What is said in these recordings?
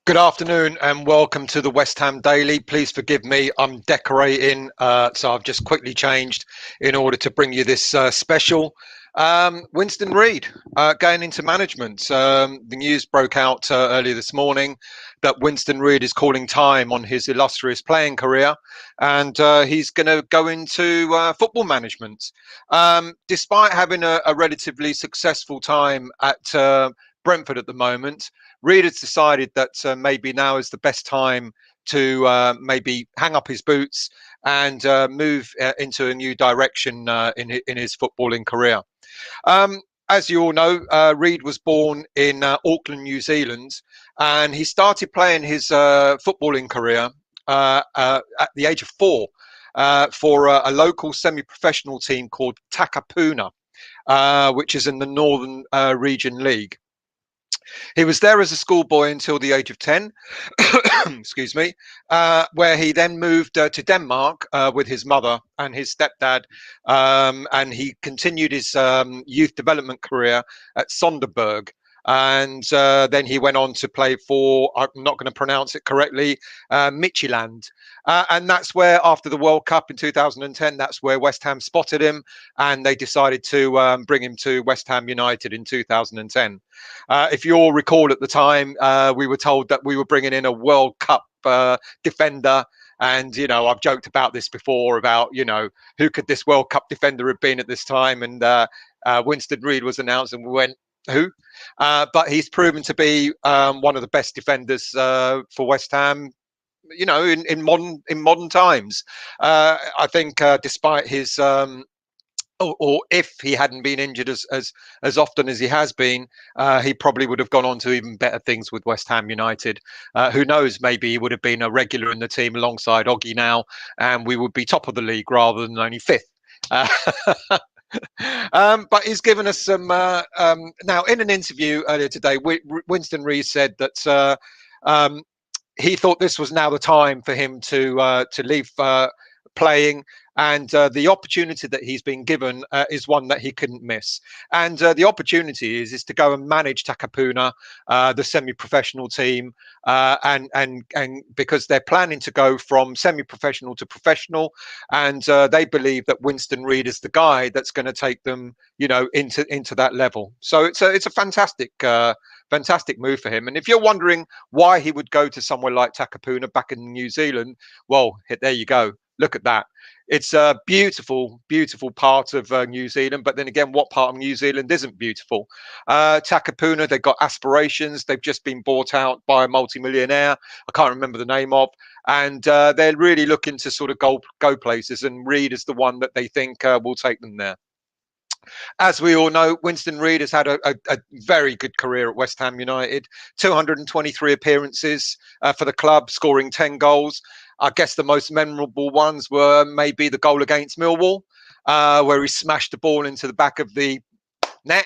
Good afternoon and welcome to the West Ham Daily. Please forgive me, I'm decorating, so I've just quickly changed in order to bring you this special. Winston Reid going into management. The news broke out earlier this morning that Winston Reid is calling time on his illustrious playing career, and he's going to go into football management. Despite having a relatively successful time at Brentford at the moment, Reid has decided that maybe now is the best time to maybe hang up his boots and move into a new direction in his footballing career. As you all know, Reid was born in Auckland, New Zealand, and he started playing his footballing career at the age of 4 for a local semi-professional team called Takapuna, which is in the Northern Region League. He was there as a schoolboy until the age of 10, excuse me, where he then moved to Denmark with his mother and his stepdad. And he continued his youth development career at Sonderberg. And then he went on to play for, I'm not going to pronounce it correctly, Midtjylland. And that's where, after the World Cup in 2010, that's where West Ham spotted him, and they decided to bring him to West Ham United in 2010. If you all recall, at the time, we were told that we were bringing in a World Cup defender. And, you know, I've joked about this before about, you know, who could this World Cup defender have been at this time? And Winston Reid was announced, and we went, who? But he's proven to be one of the best defenders for West Ham, you know, in modern times. I think despite his or if he hadn't been injured as often as he has been, he probably would have gone on to even better things with West Ham United. Who knows? Maybe he would have been a regular in the team alongside Oggy now, and we would be top of the league rather than only fifth. But he's given us some. Now, in an interview earlier today, Winston Reid said that he thought this was now the time for him to leave playing, and the opportunity that he's been given is one that he couldn't miss. And the opportunity is to go and manage Takapuna, the semi-professional team, and because they're planning to go from semi-professional to professional, and they believe that Winston Reid is the guy that's going to take them, you know, into that level. So it's a fantastic. Fantastic move for him. And if you're wondering why he would go to somewhere like Takapuna back in New Zealand, well, there you go. Look at that. It's a beautiful, beautiful part of New Zealand. But then again, what part of New Zealand isn't beautiful? Takapuna, they've got aspirations. They've just been bought out by a multimillionaire. I can't remember the name of. And they're really looking to sort of go places. And Reid is the one that they think will take them there. As we all know, Winston Reid has had a very good career at West Ham United. 223 appearances for the club, scoring 10 goals. I guess the most memorable ones were maybe the goal against Millwall, where he smashed the ball into the back of the net.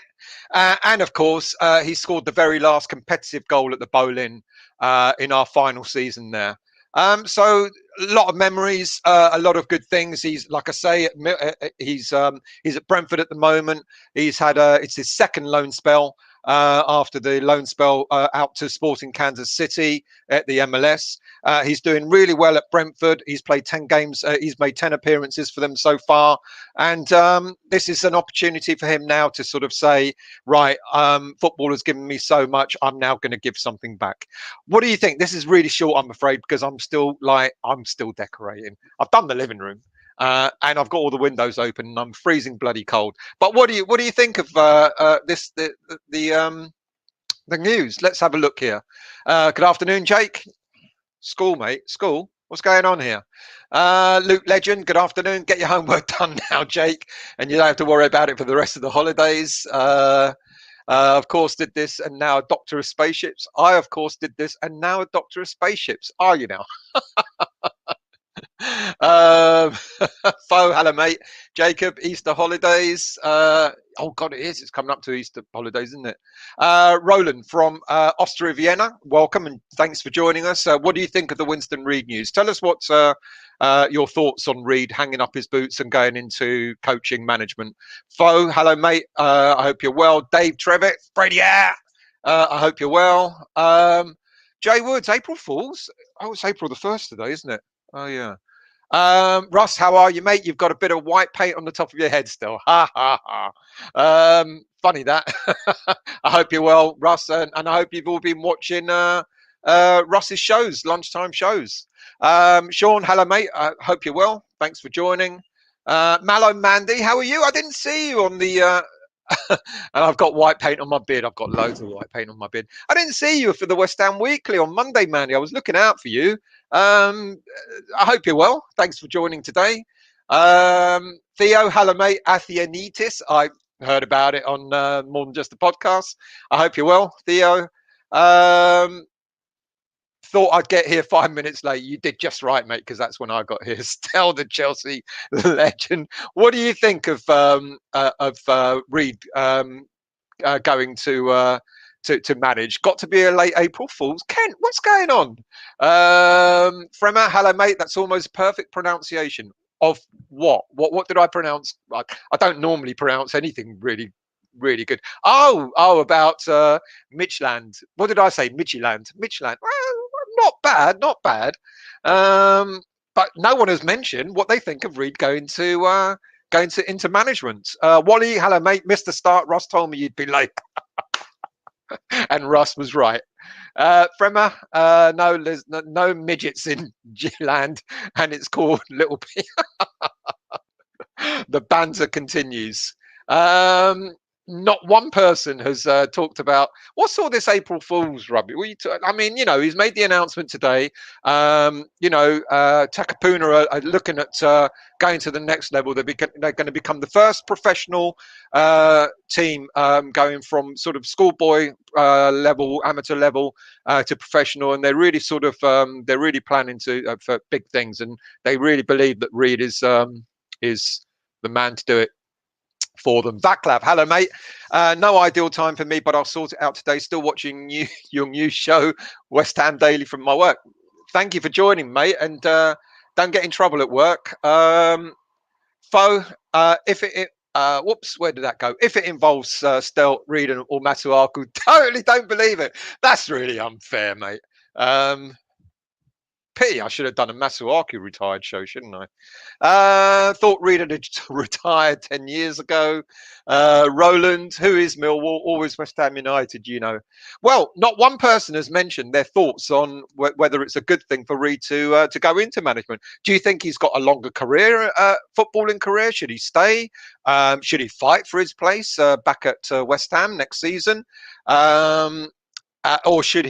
And of course, he scored the very last competitive goal at the Boleyn in our final season there. So a lot of memories, a lot of good things. He's, like I say, he's at Brentford at the moment. He's had it's his second loan spell after the loan spell out to Sporting Kansas City at the MLS. He's doing really well at Brentford. He's played 10 games. He's made 10 appearances for them so far. And this is an opportunity for him now to sort of say, right, football has given me so much. I'm now going to give something back. What do you think? This is really short, I'm afraid, because I'm still decorating. I've done the living room. And I've got all the windows open, and I'm freezing bloody cold. But what do you think of this the news? Let's have a look here. Good afternoon, Jake. School, mate. School. What's going on here? Luke Legend. Good afternoon. Get your homework done now, Jake, and you don't have to worry about it for the rest of the holidays. Of course, did this, and now a doctor of spaceships. I, of course, did this, and now a doctor of spaceships. Are you now? um, hello, mate. Jacob, Easter holidays. Oh God, it is. It's coming up to Easter holidays, isn't it? Roland from Austria, Vienna. Welcome and thanks for joining us. What do you think of the Winston Reid news? Tell us what's your thoughts on Reid hanging up his boots and going into coaching management. Fo, hello, mate. I hope you're well. Dave Trevitt, Brady, I hope you're well. Jay Woods, April Fools. Oh, it's April the 1st today, isn't it? Oh yeah. Russ, how are you, mate? You've got a bit of white paint on the top of your head still. Ha ha ha. Funny that. I hope you're well, Russ, and I hope you've all been watching Russ's shows, lunchtime shows. Sean, hello, mate. I hope you're well. Thanks for joining. Mallow Mandy, how are you? I didn't see you on the and I've got white paint on my beard. I've got loads of white paint on my beard. I didn't see you for the West Ham Weekly on Monday, Mandy. I was looking out for you. Um, I hope you're well. Thanks for joining today. Theo, hello, mate. Athianitis. I heard about it on More Than Just a Podcast. I hope you're well, Theo. Thought I'd get here 5 minutes late. You did just right, mate, because that's when I got here. Still the Chelsea legend. What do you think of Reid going to manage? Got to be a late April Fool's. Kent, what's going on? Frema, hello, mate. That's almost perfect pronunciation of what? What did I pronounce? I don't normally pronounce anything really good. Oh, about Mitchland. What did I say? Mitchland. Well, not bad. But no one has mentioned what they think of Reid going into management. Wally, hello, mate. Mr. Start. Ross told me you'd be late, and Ross was right. Frema, no, there's no midgets in G-land, and it's called Little P. The banter continues. Not one person has talked about what's all this April Fool's rubbish. I mean, he's made the announcement today. Takapuna are looking at going to the next level. They're going to become the first professional team going from sort of schoolboy level, amateur level to professional, and they're really they're really planning for big things, and they really believe that Reid is the man to do it for them. Vaclav, hello, mate. No ideal time for me, but I'll sort it out today. Still watching your new show, West Ham Daily, from my work. Thank you for joining, mate, and don't get in trouble at work. Whoops, where did that go? If it involves Stelt, Reid, or Masuaku, totally don't believe it. That's really unfair, mate. Pity I should have done a Masuaku retired show, shouldn't I? Thought Reid had retired 10 years ago. Roland, who is Millwall? Always West Ham United, Well, not one person has mentioned their thoughts on whether it's a good thing for Reid to go into management. Do you think he's got a longer career, footballing career? Should he stay? Should he fight for his place back at West Ham next season? Or should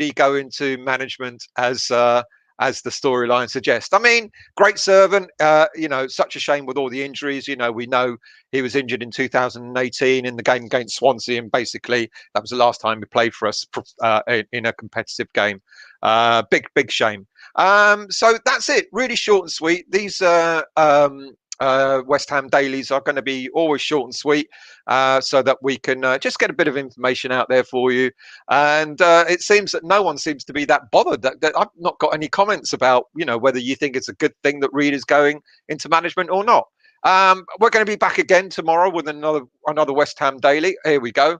he go into management as the storyline suggests? I mean, great servant. Such a shame with all the injuries. We know he was injured in 2018 in the game against Swansea, and basically that was the last time he played for us in a competitive game. Big shame. So that's it. Really short and sweet. These West Ham dailies are going to be always short and sweet, so that we can just get a bit of information out there for you. And it seems that no one seems to be that bothered. That I've not got any comments about whether you think it's a good thing that Reid is going into management or not. We're going to be back again tomorrow with another West Ham daily. Here we go.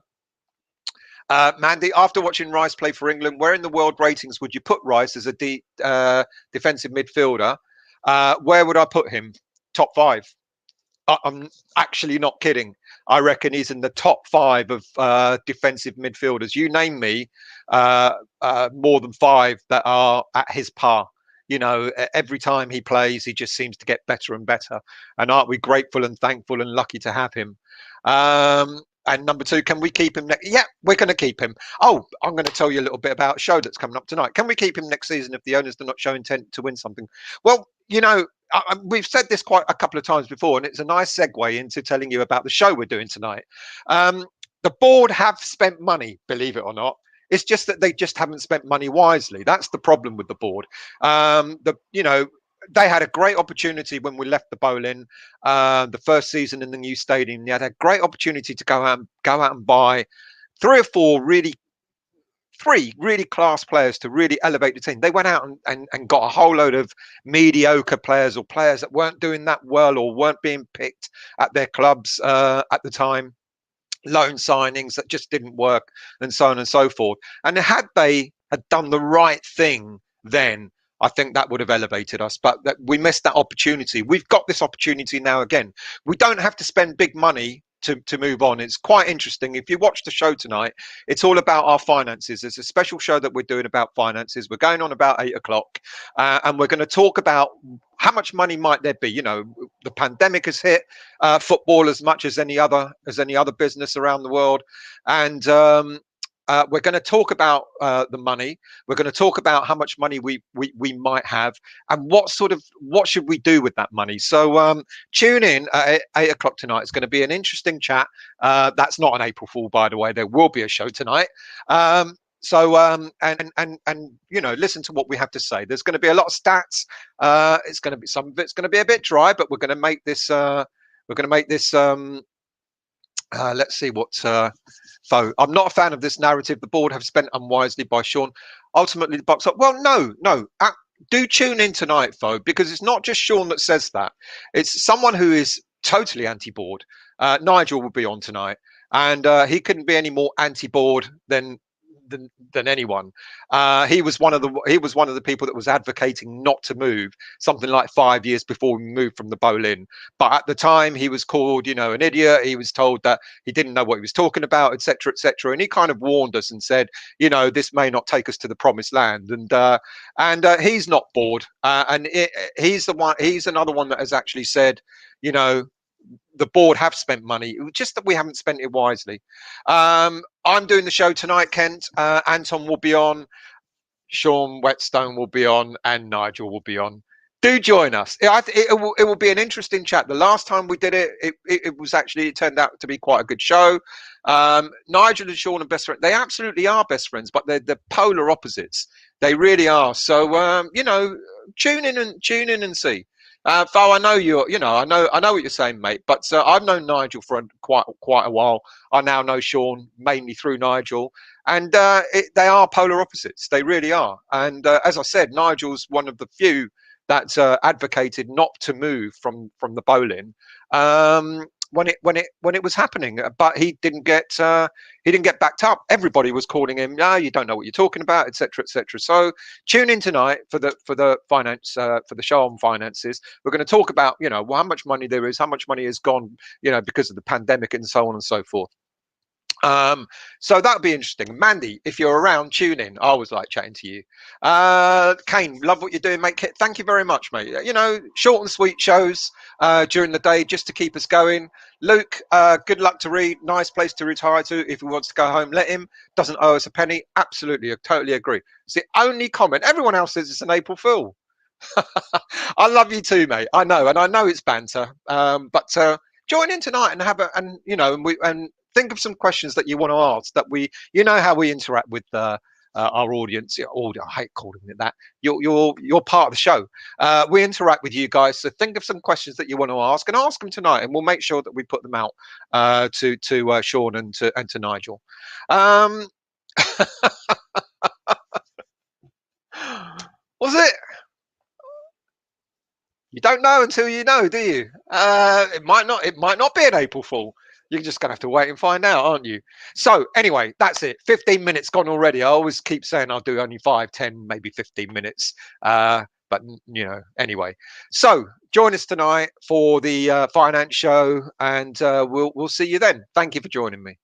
Mandy, after watching Rice play for England, where in the world ratings would you put Rice as a defensive midfielder? Where would I put him? Top 5. I'm actually not kidding. I reckon he's in the top 5 of defensive midfielders. You name me more than 5 that are at his par. Every time he plays, he just seems to get better and better. And aren't we grateful and thankful and lucky to have him? And number 2, can we keep him? Yeah, we're going to keep him. Oh, I'm going to tell you a little bit about a show that's coming up tonight. Can we keep him next season if the owners do not show intent to win something? Well, we've said this quite a couple of times before, and it's a nice segue into telling you about the show we're doing tonight. The board have spent money, believe it or not. It's just that they just haven't spent money wisely. That's the problem with the board. They had a great opportunity when we left the Bowling, the first season in the new stadium. They had a great opportunity to go out and buy 3 or 4 really class players to really elevate the team. They went out and got a whole load of mediocre players or players that weren't doing that well or weren't being picked at their clubs at the time. loan signings that just didn't work, and so on and so forth. And had they had done the right thing then, I think that would have elevated us. But that we missed that opportunity. We've got this opportunity now again. We don't have to spend big money to move on. It's quite interesting. If you watch the show tonight, it's all about our finances. There's a special show that we're doing about finances. We're going on about 8 o'clock, and we're going to talk about how much money might there be. You know, the pandemic has hit football as much as any other business around the world, and we're going to talk about the money. We're going to talk about how much money we might have, and what should we do with that money. So tune in at 8 o'clock tonight. It's going to be an interesting chat. That's not an April Fool, by the way. There will be a show tonight. And you know, listen to what we have to say. There's going to be a lot of stats. It's going to be, some of it's going to be a bit dry, but we're going to make this. Let's see what. So I'm not a fan of this narrative. The board have spent unwisely by Sean. Ultimately, the box up. Well, no. Do tune in tonight, Fo, because it's not just Sean that says that. It's someone who is totally anti-board. Nigel will be on tonight, and he couldn't be any more anti-board than anyone. He was one of the people that was advocating not to move something like 5 years before we moved from the Boleyn. But at the time, he was called, you know, an idiot. He was told that he didn't know what he was talking about, etc., etc. And he kind of warned us and said, you know, this may not take us to the promised land. And he's not bored. He's the one. He's another one that has actually said, you know, the board have spent money, just that we haven't spent it wisely. I'm doing the show tonight, Kent. Anton will be on, Sean Whetstone will be on, and Nigel will be on. Do join us. It will be an interesting chat. The last time we did it, it turned out to be quite a good show. Nigel and Sean are best friends. They absolutely are best friends, but they're polar opposites. They really are. So you know, tune in and see. Fo, I know I know what you're saying, mate. But I've known Nigel for quite a while. I now know Sean mainly through Nigel, and they are polar opposites. They really are. And as I said, Nigel's one of the few that advocated not to move from the Boleyn when it was happening. But he didn't get backed up. Everybody was calling him, no, you don't know what you're talking about, etc., etc. So tune in tonight for the finance for the show on finances. We're going to talk about, you know, how much money there is, how much money has gone, you know, because of the pandemic and so on and so forth. So that'll be interesting. Mandy, if you're around, tune in. I always like chatting to you. Kane, love what you're doing, mate. Thank you very much, mate. You know, short and sweet shows during the day just to keep us going. Luke, good luck to Reid. Nice place to retire to. If he wants to go home, let him. Doesn't owe us a penny. Absolutely, I totally agree. It's the only comment. Everyone else says it's an April Fool. I love you too, mate. I know, and I know it's banter. But join in tonight and and think of some questions that you want to ask. That you know how we interact with our audience. I hate calling it that. You're part of the show. We interact with you guys, so think of some questions that you want to ask, and ask them tonight, and we'll make sure that we put them out to Sean and to Nigel. Was it? You don't know until you know, do you? It might not be an April Fool. You're just gonna have to wait and find out, aren't you? So anyway, that's it. 15 minutes gone already. I always keep saying I'll do only 5, 10, maybe 15 minutes. But you know, anyway. So join us tonight for the finance show, and we'll see you then. Thank you for joining me.